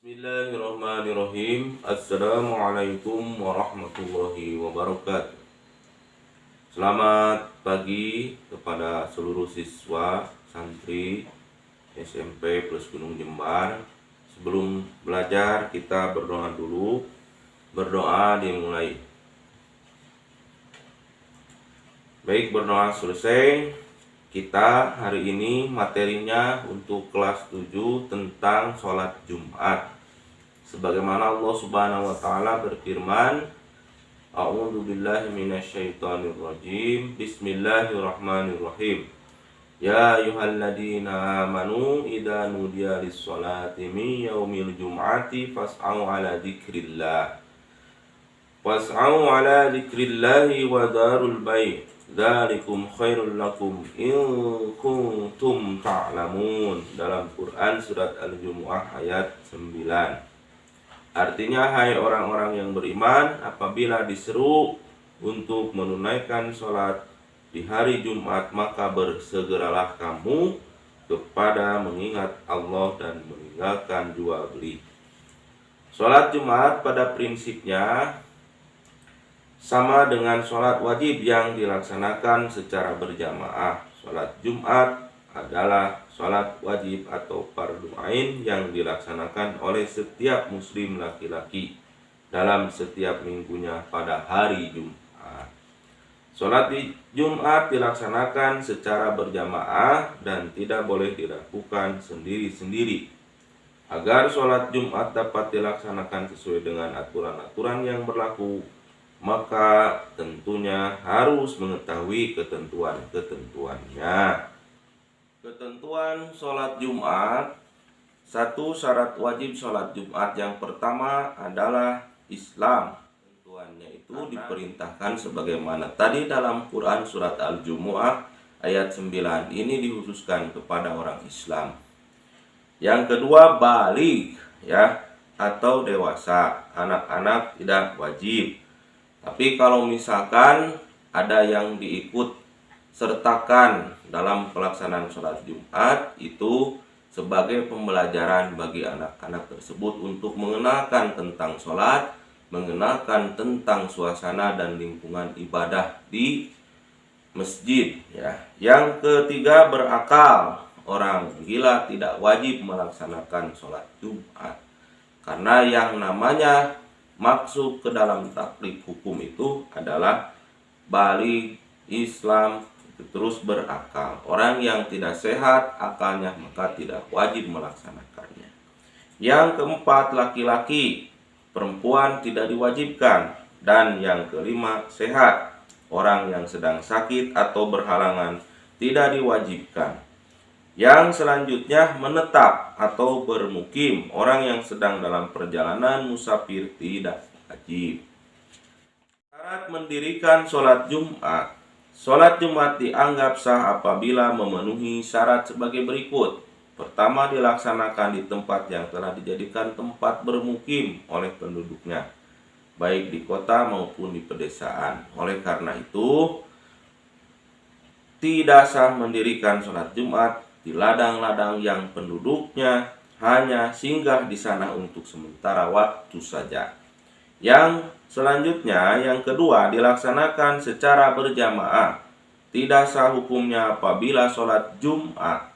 Bismillahirrahmanirrahim. Assalamualaikum warahmatullahi wabarakatuh. Selamat pagi kepada seluruh siswa santri SMP Plus Gunung Jembar. Sebelum belajar kita berdoa dulu. Berdoa dimulai. Baik, berdoa selesai. Kita hari ini materinya untuk kelas 7 tentang sholat Jumat. Sebagaimana Allah Subhanahu wa taala berfirman, A'udzu billahi minasyaitonir rajim. Bismillahirrahmanirrahim. Ya ayyuhalladzina amanu idza nudiya lis-sholati min yaumil jum'ati fas'au 'ala dzikrillah. Fas'au 'ala dzikrillahi wa darul bai'. Dzalikum khairul lakum in kuntum ta'lamun. Dalam Quran surat Al-Jumu'ah ayat 9. Artinya, hai orang-orang yang beriman, apabila diseru untuk menunaikan sholat di hari Jumat, maka bersegeralah kamu kepada mengingat Allah dan meninggalkan jual beli. Sholat Jumat pada prinsipnya sama dengan sholat wajib yang dilaksanakan secara berjamaah. Sholat Jumat adalah sholat wajib atau fardhu ain yang dilaksanakan oleh setiap muslim laki-laki dalam setiap minggunya pada hari Jumat. Sholat di Jumat dilaksanakan secara berjamaah dan tidak boleh dilakukan sendiri-sendiri. Agar sholat Jumat dapat dilaksanakan sesuai dengan aturan-aturan yang berlaku, maka tentunya harus mengetahui ketentuan-ketentuannya. Ketentuan sholat Jumat. 1. Syarat wajib sholat Jumat yang pertama adalah Islam. Ketentuannya itu diperintahkan sebagaimana tadi dalam Quran surat Al-Jumu'ah ayat 9. Ini dikhususkan kepada orang Islam. Yang kedua, baligh, atau dewasa. Anak-anak tidak wajib. Tapi kalau misalkan ada yang diikut sertakan dalam pelaksanaan sholat Jumat, itu sebagai pembelajaran bagi anak-anak tersebut untuk mengenalkan tentang sholat, mengenalkan tentang suasana dan lingkungan ibadah di masjid. Yang ketiga, berakal. Orang gila tidak wajib melaksanakan sholat Jumat, karena yang namanya maksud ke dalam taklif hukum itu adalah baligh, Islam, itu terus berakal. Orang yang tidak sehat akalnya maka tidak wajib melaksanakannya. Yang keempat, laki-laki, perempuan tidak diwajibkan. Dan yang kelima, sehat. Orang yang sedang sakit atau berhalangan tidak diwajibkan. Yang selanjutnya, menetap atau bermukim. Orang yang sedang dalam perjalanan musafir tidak wajib. Syarat mendirikan sholat Jumat. Sholat Jumat dianggap sah apabila memenuhi syarat sebagai berikut. Pertama, dilaksanakan di tempat yang telah dijadikan tempat bermukim oleh penduduknya, baik di kota maupun di pedesaan. Oleh karena itu, tidak sah mendirikan sholat Jumat di ladang-ladang yang penduduknya hanya singgah di sana untuk sementara waktu saja. Yang selanjutnya, yang kedua, dilaksanakan secara berjamaah. Tidak sah hukumnya apabila sholat Jumat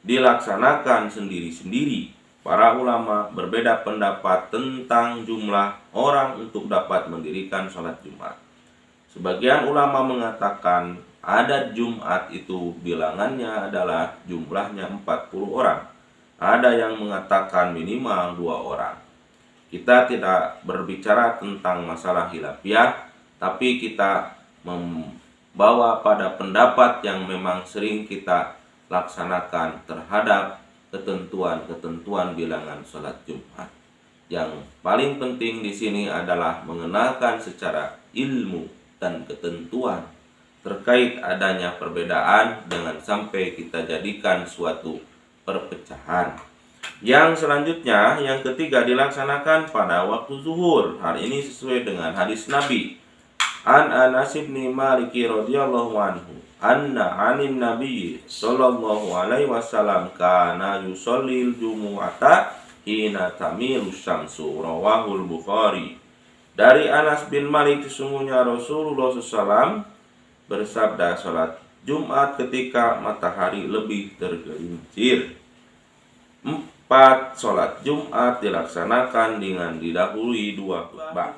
dilaksanakan sendiri-sendiri. Para ulama berbeda pendapat tentang jumlah orang untuk dapat mendirikan sholat Jumat. Sebagian ulama mengatakan adat Jumat itu bilangannya adalah jumlahnya 40 orang. Ada yang mengatakan minimal 2 orang. Kita tidak berbicara tentang masalah khilafiyah, tapi kita membawa pada pendapat yang memang sering kita laksanakan terhadap ketentuan-ketentuan bilangan sholat Jumat. Yang paling penting di sini adalah mengenalkan secara ilmu dan ketentuan terkait adanya perbedaan, dengan sampai kita jadikan suatu perpecahan. Yang selanjutnya, yang ketiga, dilaksanakan pada waktu zuhur. Hal ini sesuai dengan hadis Nabi. An Anas bin Malik radhiyallahu anhu anna 'anin nabiy sallallahu alaihi wasallam kana yusallil jumu'ata hina tamilu syamsu, rawahul Bukhari. Dari Anas bin Malik, sesungguhnya Rasulullah SAW bersabda, sholat Jumat ketika matahari lebih tergelincir. 4. Sholat Jumat dilaksanakan dengan didahului 2 khutbah.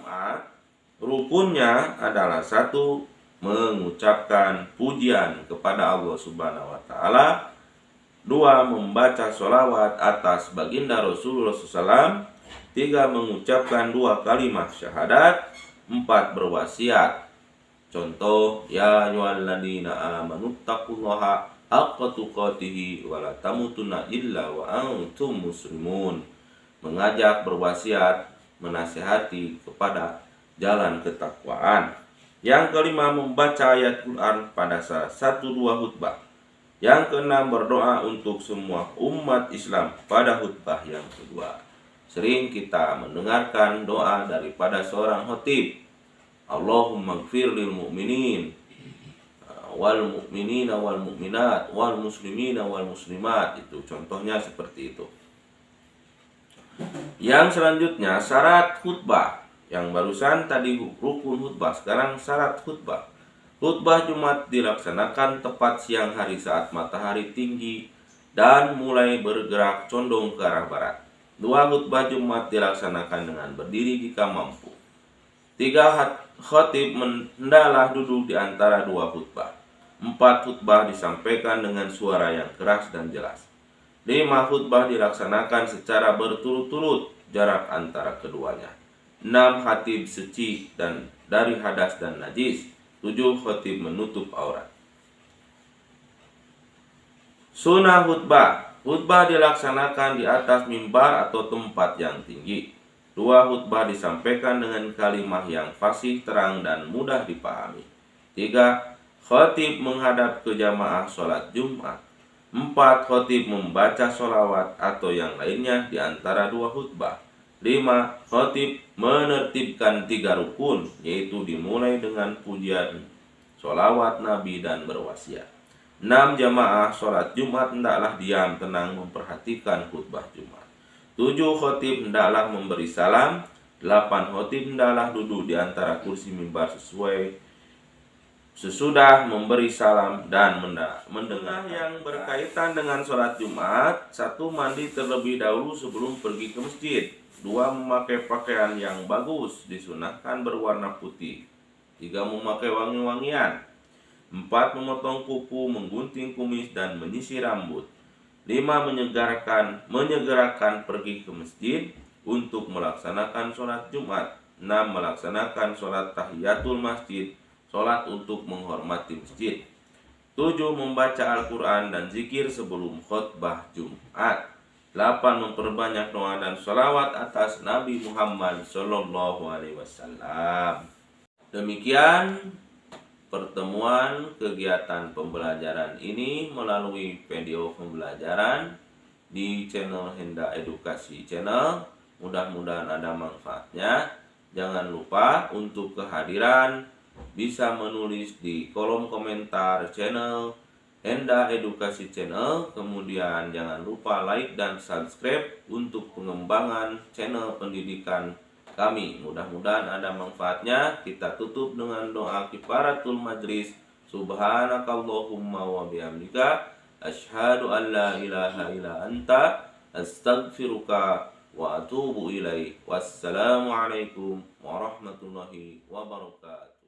Rukunnya adalah 1. Mengucapkan pujian kepada Allah Subhanahu wa Ta'ala. 2. Membaca sholawat atas baginda Rasulullah SAW. 3. Mengucapkan 2 kalimat syahadat. 4. Berwasiat. Contoh, ya ayyuhalladzina amanu taqullaha haqqa tuqatih wa la tamutunna illa wa antum muslimun. Mengajak, berwasiat, menasihati kepada jalan ketakwaan. Yang kelima, membaca ayat Quran pada salah 1-2 khutbah. Yang keenam, berdoa untuk semua umat Islam pada khutbah yang kedua. Sering kita mendengarkan doa daripada seorang khatib, Allahumma gfir lil mu'minin wal mu'minina wal mu'minat wal muslimina wal muslimat. Itu contohnya seperti itu. Yang selanjutnya, syarat khutbah. Yang barusan tadi rukun khutbah, sekarang syarat khutbah. Khutbah Jumat dilaksanakan tepat siang hari saat matahari tinggi dan mulai bergerak condong ke arah barat. 2. Khutbah Jumat dilaksanakan dengan berdiri jika mampu. 3. Khatib hendaklah duduk di antara 2 khutbah. 4. Khutbah disampaikan dengan suara yang keras dan jelas. 5. Khutbah dilaksanakan secara berturut-turut, jarak antara keduanya. 6. Khatib suci dan dari hadas dan najis. 7. Khatib menutup aurat. Sunnah khutbah. Khutbah dilaksanakan di atas mimbar atau tempat yang tinggi. 2. Khutbah disampaikan dengan kalimah yang fasih, terang, dan mudah dipahami. 3. Khatib menghadap ke jamaah sholat Jumat. 4. Khatib membaca sholawat atau yang lainnya di antara 2 khutbah. 5. Khatib menertibkan 3 rukun, yaitu dimulai dengan pujian, sholawat Nabi, dan berwasiat. 6. Jamaah sholat Jumat hendaklah diam tenang memperhatikan khutbah Jumat. 7. Khatib hendaklah memberi salam. 8. Khatib hendaklah duduk di antara kursi mimbar sesudah memberi salam dan mendengar. Yang berkaitan dengan sholat Jumat: 1. Mandi terlebih dahulu sebelum pergi ke masjid. 2. Memakai pakaian yang bagus, disunahkan berwarna putih. 3. Memakai wangi-wangian. 4. Memotong kuku, menggunting kumis, dan menyisir rambut. 5. Menyegerakan pergi ke masjid untuk melaksanakan sholat Jumat. 6. Melaksanakan sholat tahiyatul masjid, sholat untuk menghormati masjid. 7. Membaca Al-Quran dan zikir sebelum khutbah Jumat. 8. Memperbanyak doa dan sholawat atas Nabi Muhammad SAW. Demikian pertemuan kegiatan pembelajaran ini melalui video pembelajaran di channel Henda Edukasi Channel. Mudah-mudahan ada manfaatnya. Jangan lupa untuk kehadiran bisa menulis di kolom komentar channel Henda Edukasi Channel. Kemudian jangan lupa like dan subscribe untuk pengembangan channel pendidikan kami. Mudah-mudahan ada manfaatnya. Kita tutup dengan doa kifaratul majlis. Subhanakallahumma wa bihamdika asyhadu an la ilaha illa anta astaghfiruka wa atubu ilaik. Wassalamualaikum warahmatullahi wabarakatuh.